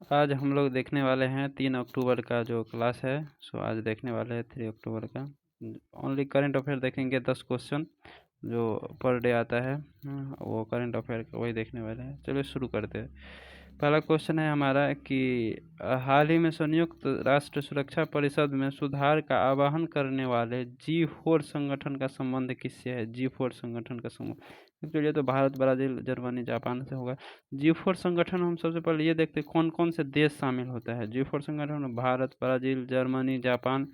आज हम लोग देखने वाले हैं 3 अक्टूबर का जो क्लास है। आज देखने वाले हैं 3 अक्टूबर का। ओनली करंट अफेयर देखेंगे, 10 क्वेश्चन जो पर डे आता है। वो करंट अफेयर का वही देखने वाले हैं। चलिए शुरू करते हैं। पहला क्वेश्चन है हमारा कि हाल ही में संयुक्त राष्ट्र सुरक्षा परिषद में सुधार का आह्वान करने वाले G4 संगठन का संबंध किससे है? G4 संगठन का संबंध, एक्चुअली तो भारत, ब्राज़ील, जर्मनी, जापान से होगा। G4 संगठन हम सबसे पहले ये देखते हैं कौन कौन से देश शामिल होता है। G4 संगठन में भारत, ब्राज़ील, जर्मनी, जापान,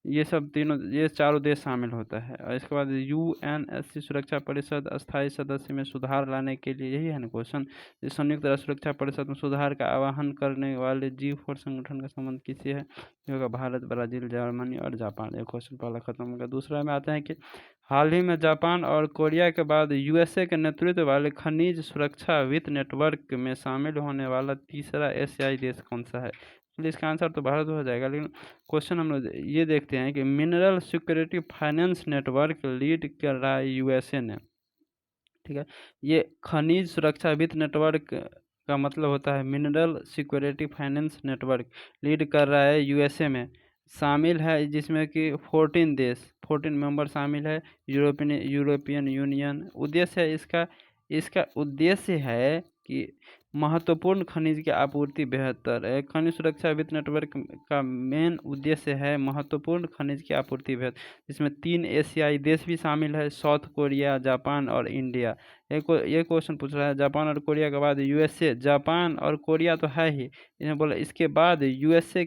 ये सब तीनों, ये चारों देश शामिल होता है। और इसके बाद UNSC सुरक्षा परिषद स्थायी सदस्य में सुधार लाने के लिए, यही है ना क्वेश्चन, संयुक्त राष्ट्र सुरक्षा परिषद में सुधार का आह्वान करने वाले G4 संगठन का संबंध किससे है? ये होगा भारत, ब्राज़ील, जर्मनी और जापान। ये क्वेश्चन पहला खत्म होगा। दूसरा में आते हैं कि हाल ही में जापान और कोरिया के बाद USA के नेतृत्व वाले खनिज सुरक्षा वित्त नेटवर्क में शामिल होने वाला तीसरा एशियाई देश कौन सा है? इसलिए इसका आंसर तो भारत हो जाएगा, लेकिन क्वेश्चन हम लोग ये देखते हैं कि mineral security finance network lead कर रहा है USA ने। ठीक है, ये खनिज सुरक्षा वित्त नेटवर्क का मतलब होता है mineral security finance network lead कर रहा है USA में। शामिल है जिसमें कि 14 देश, 14 मेंबर शामिल है। European union. उद्देश्य है इसका इसका उद्देश्य है कि महत्वपूर्ण खनिज की आपूर्ति बेहतर है। खनिज सुरक्षा वित्त नेटवर्क का मेन उद्देश्य है महत्वपूर्ण खनिज की आपूर्ति बेहतर, जिसमें 3 एशियाई देश भी शामिल है, साउथ कोरिया, जापान और इंडिया। ये क्वेश्चन पूछ रहा है जापान और कोरिया के बाद USA। जापान और कोरिया तो है ही, इन्हें बोला इसके बाद USA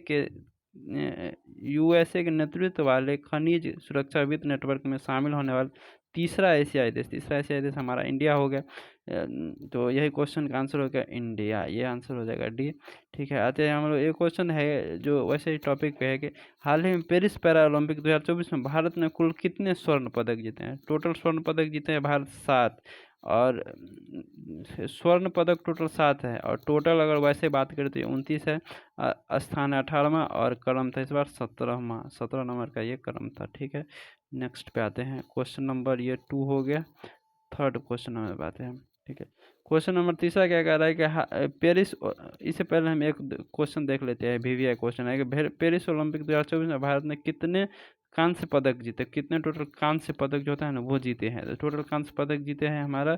के नेतृत्व वाले खनिज सुरक्षा वित्त नेटवर्क में शामिल होने वाले तीसरा एशियाई देश हमारा इंडिया हो गया। तो यही क्वेश्चन का आंसर हो गया इंडिया, ये आंसर हो जाएगा डी। ठीक है, आते हैं हम लोग। एक क्वेश्चन है जो वैसे ही टॉपिक पे है कि हाल ही में पेरिस पैरा ओलंपिक 2024 में भारत ने कुल कितने स्वर्ण पदक जीते हैं? टोटल स्वर्ण पदक जीते हैं भारत 7, और स्वर्ण पदक टोटल 7 है, और टोटल अगर वैसे बात करें तो 29 है। स्थान 18वां और क्रम था इस बार 17 नंबर का ये क्रम था। ठीक है, नेक्स्ट पे आते हैं। क्वेश्चन नंबर ये 2 हो गया। थर्ड क्वेश्चन नंबर पे आते हैं। ठीक है, क्वेश्चन नंबर तीसरा क्या कह रहा है कि पेरिस, इससे पहले हम एक क्वेश्चन देख लेते हैं। VVI क्वेश्चन है कि पेरिस ओलंपिक 2024 में भारत ने कितने कांस्य पदक जीते? कितने टोटल कांस्य पदक जो होता है ना वो जीते हैं? तो टोटल कांस्य पदक जीते हैं हमारा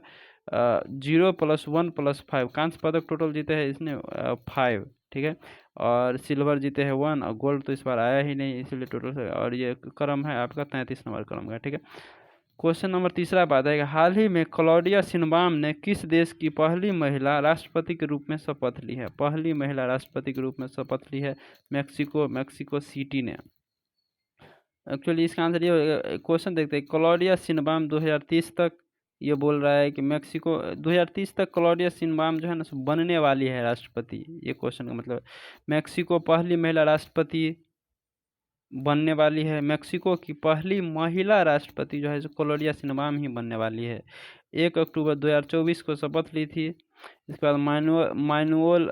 0 + 1 + 5 कांस्य पदक टोटल जीते हैं इसने 5। ठीक है, और सिल्वर जीते हैं 1, और गोल्ड तो इस बार आया ही नहीं, इसलिए टोटल, और ये क्रम है आपका 33 नंबर क्रम का। ठीक है, क्वेश्चन नंबर तीसरा बात है कि हाल ही में क्लॉडिया शिनबाम ने किस देश की पहली महिला राष्ट्रपति के रूप में शपथ ली है? पहली महिला राष्ट्रपति के रूप में शपथ ली है मैक्सिको सिटी ने। एक्चुअली इसका आंसर ये, क्वेश्चन देखते हैं। क्लॉडिया शिनबाम 2030 तक, ये बोल रहा है कि मैक्सिको 2030 तक क्लॉडिया शिनबाम जो है ना बनने वाली है राष्ट्रपति। ये क्वेश्चन का मतलब मैक्सिको पहली महिला राष्ट्रपति बनने वाली है। मैक्सिको की पहली महिला राष्ट्रपति जो है क्लॉडिया शिनबाम ही बनने वाली है। 1 अक्टूबर 2024 को शपथ ली थी। इसके बाद मानुएल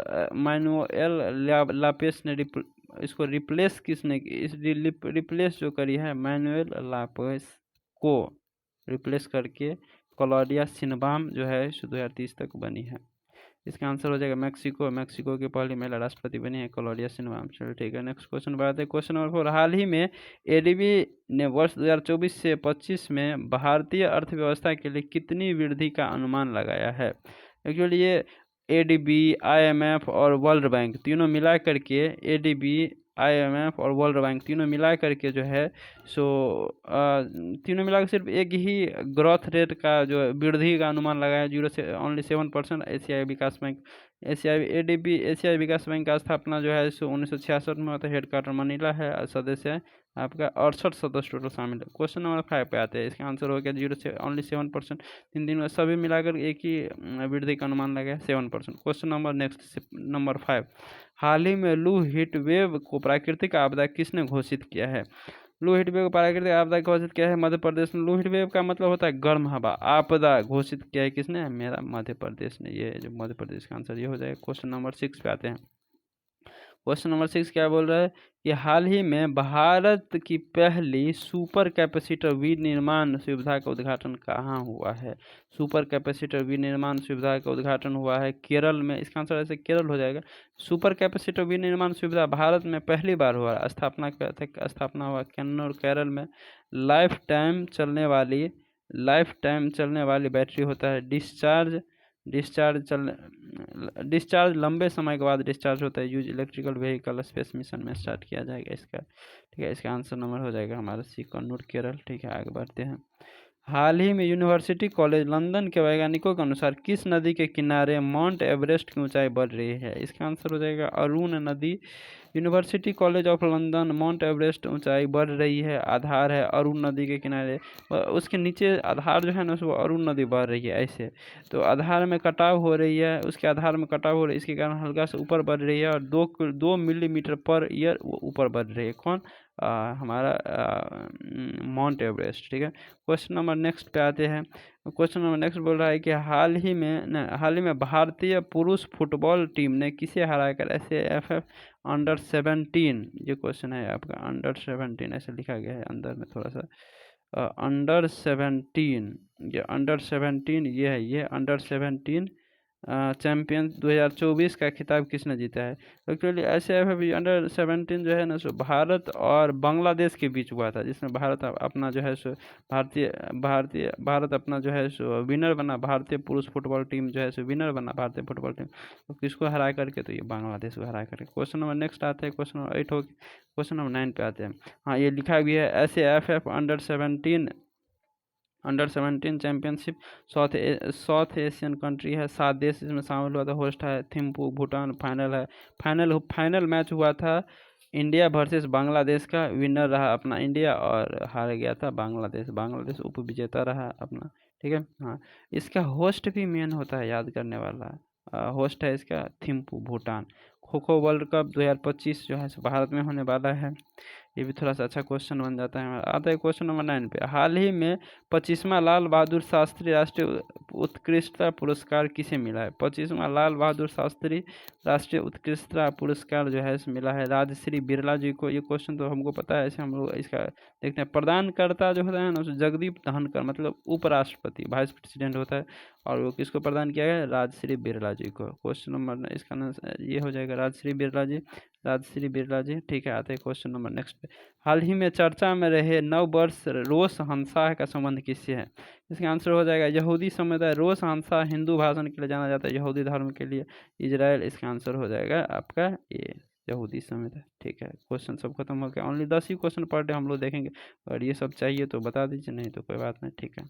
लापेस ने इसको रिप्लेस किसने की? रिप्लेस जो करी है मानुएल लापेस को रिप्लेस करके क्लॉडिया शिनबाम जो है 2030 तक बनी है। इसका आंसर हो जाएगा मैक्सिको की पहली महिला राष्ट्रपति बनी है क्लॉडिया शिनबाम। चलो ठीक है, नेक्स्ट क्वेश्चन बात है। क्वेश्चन नंबर 4, हाल ही में ADB ने वर्ष 2024 से 25 में भारतीय अर्थव्यवस्था के लिए कितनी वृद्धि का अनुमान लगाया है? एक्चुअली ये ADB, IMF और वर्ल्ड बैंक तीनों मिला करके, ADB, IMF और वर्ल्ड बैंक तीनों मिला करके जो है सो तीनों मिलाकर सिर्फ एक ही ग्रोथ रेट का जो वृद्धि का अनुमान लगाया, 0 से ओनली 7%। एशियाई विकास बैंक, एशियाई विकास बैंक का स्थापना जो है सो 1966 में होता है। हेडक्वार्टर मनीला है, सदस्य है आपका 68 सदस्य टोटल शामिल है। क्वेश्चन नंबर 5 पे आते हैं। इसका आंसर हो गया 0 से ओनली 7%। तीन सभी मिलाकर एक ही वृद्धि का अनुमान लगाया 7%। क्वेश्चन नंबर नेक्स्ट नंबर 5, हाल ही में लू हीट वेव को प्राकृतिक आपदा किसने घोषित किया है? लू हीट वेव को प्राकृतिक आपदा घोषित किया है मध्य प्रदेश में। लू हीट वेव का मतलब होता है गर्म हवा। आपदा घोषित किया है किसने? मेरा मध्य प्रदेश ने। ये जो मध्य प्रदेश का आंसर ये हो जाएगा। क्वेश्चन नंबर 6 पे आते हैं। क्वेश्चन नंबर 6 क्या बोल रहा है कि हाल ही में भारत की पहली सुपर कैपेसिटर विनिर्माण सुविधा का उद्घाटन कहाँ हुआ है। सुपर कैपेसिटर विनिर्माण सुविधा का उद्घाटन हुआ है केरल में। इसका आंसर ऐसे केरल हो जाएगा। सुपर कैपेसिटर विनिर्माण सुविधा भारत में पहली बार हुआ है। स्थापना हुआ कन्नौर केरल में। लाइफ टाइम चलने वाली बैटरी होता है। डिस्चार्ज लंबे समय के बाद डिस्चार्ज होता है। Use electrical vehicle space mission में स्टार्ट किया जाएगा इसका। ठीक है, इसका आंसर नंबर हो जाएगा हमारा सी, कन्नूर केरल। ठीक है, आगे बढ़ते हैं। हाल ही में यूनिवर्सिटी कॉलेज लंदन के वैज्ञानिकों के अनुसार किस नदी के किनारे माउंट एवरेस्ट की ऊंचाई बढ़ रही है। इसका आंसर हो जाएगा अरुण नदी। University college of London mount Everest ऊंचाई बढ़ रही है। आधार है अरुण नदी के किनारे, उसके नीचे आधार जो है ना उसको अरुण नदी बढ़ रही है ऐसे। तो आधार में कटाव हो रही है, उसके आधार में कटाव हो रही है, इसके कारण हल्का से ऊपर बढ़ रही है और 2 मिलीमीटर पर ईयर ऊपर बढ़ रही है। कौन? हमारा माउंट एवरेस्ट। ठीक है, क्वेश्चन नंबर नेक्स्ट पे आते हैं। क्वेश्चन नंबर नेक्स्ट बोल रहा है कि हाल ही में भारतीय पुरुष फुटबॉल टीम ने किसे हराकर SAFF अंडर 17, ये क्वेश्चन है आपका, अंडर 17 ऐसे लिखा गया है अंदर में थोड़ा सा, अंडर 17, ये अंडर 17 ये है, ये अंडर 17 चैंपियन 2024 का खिताब किसने जीता है। एक्चुअली SAFF अंडर 17 जो है ना सो भारत और बांग्लादेश के बीच हुआ था, जिसमें भारत अपना जो है सो भारत अपना जो है सो विनर बना। भारतीय पुरुष फुटबॉल टीम जो है सो विनर बना, भारतीय फुटबॉल टीम। तो किसको हरा करके? तो ये बांग्लादेश को हरा करके। क्वेश्चन नंबर नेक्स्ट आते हैं, क्वेश्चन नंबर 8 हो, क्वेश्चन नंबर 9 पे आते हैं। हाँ, ये लिखा भी है SAFF under 17 championship south Asian country है। 7 देश इसमें शामिल हुआ था। होस्ट है थिम्पू, भूटान। फाइनल है, फाइनल मैच हुआ था इंडिया वर्सेस बांग्लादेश का। विनर रहा अपना इंडिया और हार गया था बांग्लादेश उप विजेता रहा अपना। ठीक है, हाँ, इसका होस्ट भी मेन होता है, याद करने वाला होस्ट है इसका थिम्पू, भूटान। खो खो वर्ल्ड कप 2025 जो है भारत में होने वाला है। ये भी थोड़ा सा अच्छा क्वेश्चन बन जाता है। आता है क्वेश्चन नंबर 9 पे। हाल ही में 25वां लाल बहादुर शास्त्री राष्ट्रीय उत्कृष्टता पुरस्कार किसे मिला है। 25वां लाल बहादुर शास्त्री राष्ट्रीय उत्कृष्टता पुरस्कार जो है मिला है राजश्री बिरला जी को। ये क्वेश्चन तो हमको पता है, ऐसे हम लोग इसका देखते हैं। प्रदानकर्ता जो होता है ना जगदीप धनखड़, मतलब उपराष्ट्रपति, वाइस प्रेसिडेंट होता है, और वो किसको प्रदान किया गया? राजश्री बिरला जी को। क्वेश्चन नंबर इसका ये हो जाएगा राजश्री बिरला जी। ठीक है, आते हैं क्वेश्चन नंबर नेक्स्ट पे। हाल ही में चर्चा में रहे नववर्ष रोश हंसा का संबंध किससे है। इसका आंसर हो जाएगा यहूदी समुदाय। रोश हंसा हिंदू भाषण के लिए जाना जाता है, यहूदी धर्म के लिए, इजराइल। इसका आंसर हो जाएगा आपका ये यहूदी समुदाय। ठीक है, क्वेश्चन सब खत्म हो गया। ओनली 10 ही क्वेश्चन पर डे हम लोग देखेंगे, और ये सब चाहिए तो बता दीजिए, नहीं तो कोई बात नहीं। ठीक है।